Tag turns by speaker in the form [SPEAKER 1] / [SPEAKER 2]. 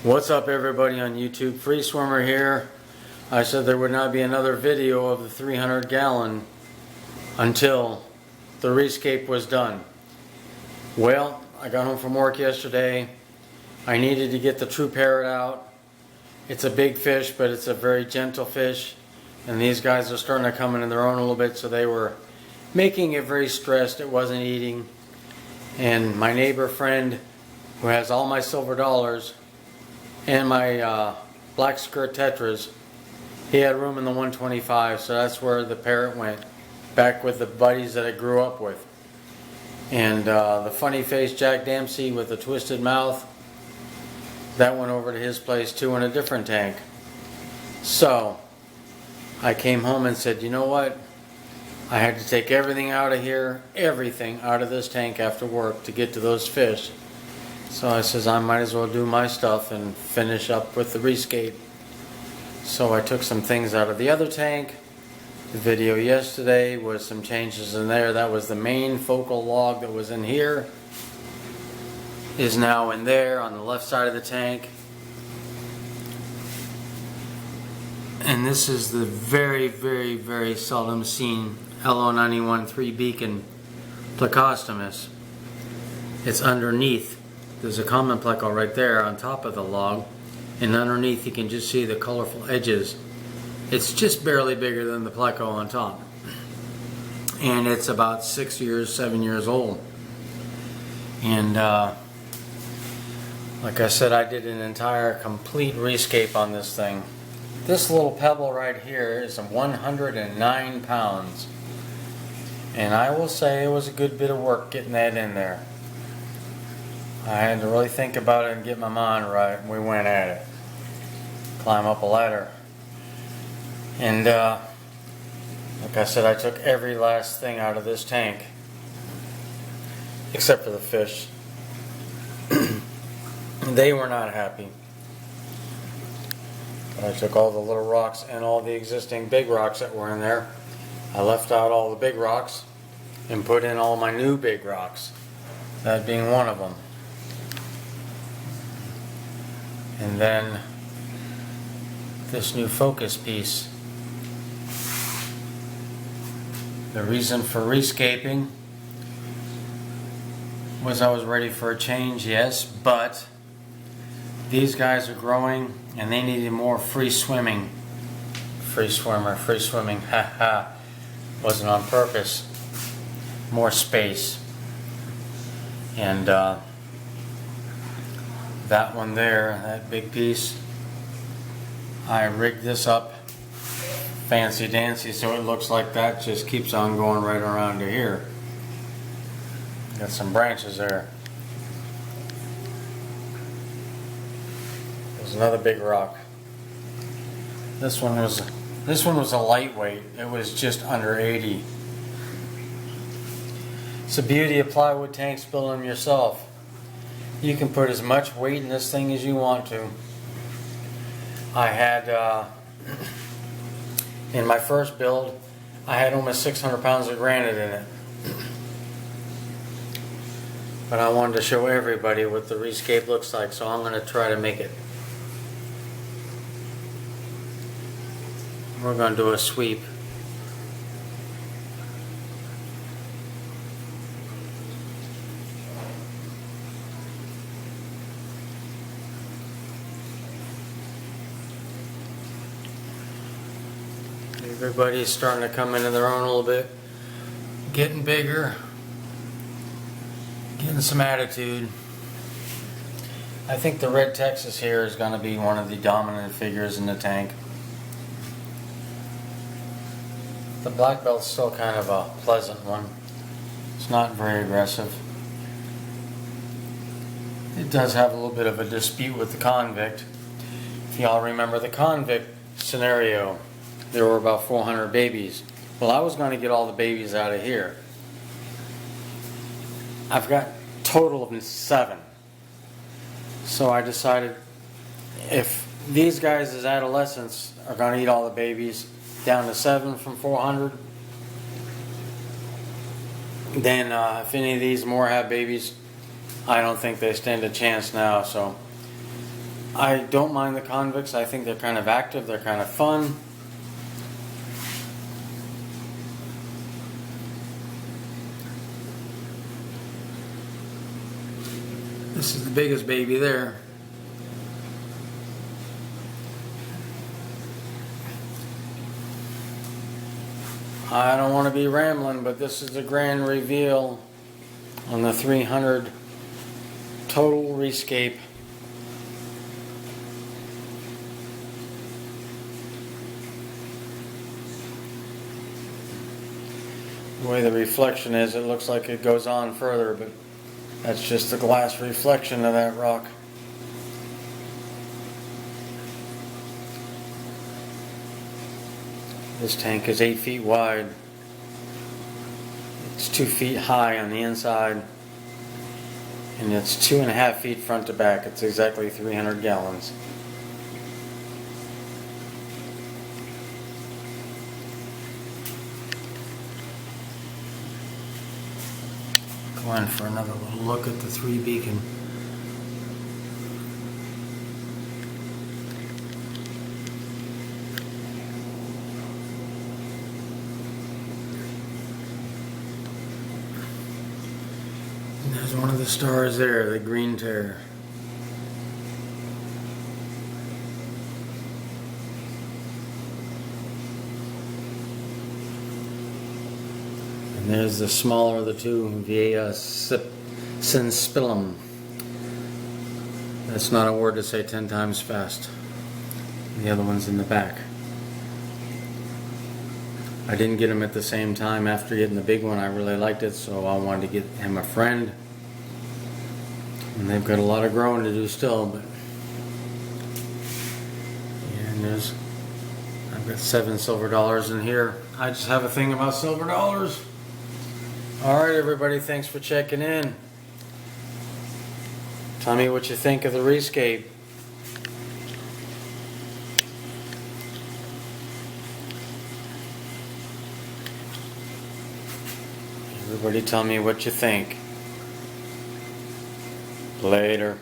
[SPEAKER 1] What's up everybody on YouTube? Free Swimmer here. I said there would not be another video of the 300 gallon until the RESCAPE was done. Well, I got home from work yesterday. I needed to get the true Parrot out. It's a big fish, but it's a very gentle fish. And these guys are starting to come into their own a little bit, so they were making it very stressed. It wasn't eating. And my neighbor friend, who has all my silver dollars and my black skirt tetras, he had room in the 125, so that's where the Parrot went, back with the buddies that I grew up with. And the FunnyFace Jack Dempsey with the twisted mouth, that went over to his place too in a different tank. So I came home and said, you know what, I had to take everything out of here, everything out of this tank after work to get to those fish. So I says I might as well do my stuff and finish up with the RESCAPE. So I took some things out of the other tank. The video yesterday was some changes in there. That was the main focal log that was in here. Is now in there on the left side of the tank. And this is the very, very, very seldom seen LO91-3 beacon plecostomus. It's underneath. There's a common pleco right there on top of the log, and underneath you can just see the colorful edges. It's just barely bigger than the pleco on top, and it's about 6 years, 7 years old. And like I said, I did an entire complete RESCAPE on this thing. This little pebble right here is 109 pounds, and I will say it was a good bit of work getting that in there. I had to really think about it and get my mind right, and we went at it. Climb up a ladder. And like I said, I took every last thing out of this tank, except for the fish. They were not happy. But I took all the little rocks and all the existing big rocks that were in there. I left out all the big rocks and put in all my new big rocks, that being one of them. And then this new focus piece. The reason for rescaping was I was ready for a change, yes, but these guys are growing and they needed more free swimming. Free swimming, haha. Wasn't on purpose. More space. And that one there, that big piece, I rigged this up fancy dancy so it looks like that just keeps on going right around to here. Got some branches there. There's another big rock. This one was a lightweight. It was just under 80. It's the beauty of plywood tanks, build them yourself. You can put as much weight in this thing as you want to. I had, in my first build, I had almost 600 pounds of granite in it. But I wanted to show everybody what the RESCAPE looks like, so I'm going to try to make it. We're going to do a sweep. Everybody's starting to come into their own a little bit. Getting bigger. Getting some attitude. I think the red Texas here is going to be one of the dominant figures in the tank. The black belt's still kind of a pleasant one. It's not very aggressive. It does have a little bit of a dispute with the convict. If y'all remember the convict scenario, there were about 400 babies. Well, I was going to get all the babies out of here. I've got a total of 7. So I decided if these guys as adolescents are going to eat all the babies, down to 7 from 400, then if any of these more have babies, I don't think they stand a chance now. So I don't mind the convicts. I think they're kind of active, they're kind of fun. This is the biggest baby there. I don't want to be rambling, but this is the grand reveal on the 300 total RESCAPE. The way the reflection is, it looks like it goes on further, but that's just the glass reflection of that rock. This tank is 8 feet wide. It's 2 feet high on the inside. And it's 2.5 feet front to back. It's exactly 300 gallons. Go in for another little look at the 3 beacon. There's one of the stars there, the green tear. And there's the smaller of the two, Via Synspilum. That's not a word to say 10 times fast. The other one's in the back. I didn't get him at the same time after getting the big one. I really liked it, so I wanted to get him a friend. And they've got a lot of growing to do still, but yeah, and I've got 7 silver dollars in here. I just have a thing about silver dollars. Alright everybody, thanks for checking in. Tell me what you think of the RESCAPE. Everybody tell me what you think. Later.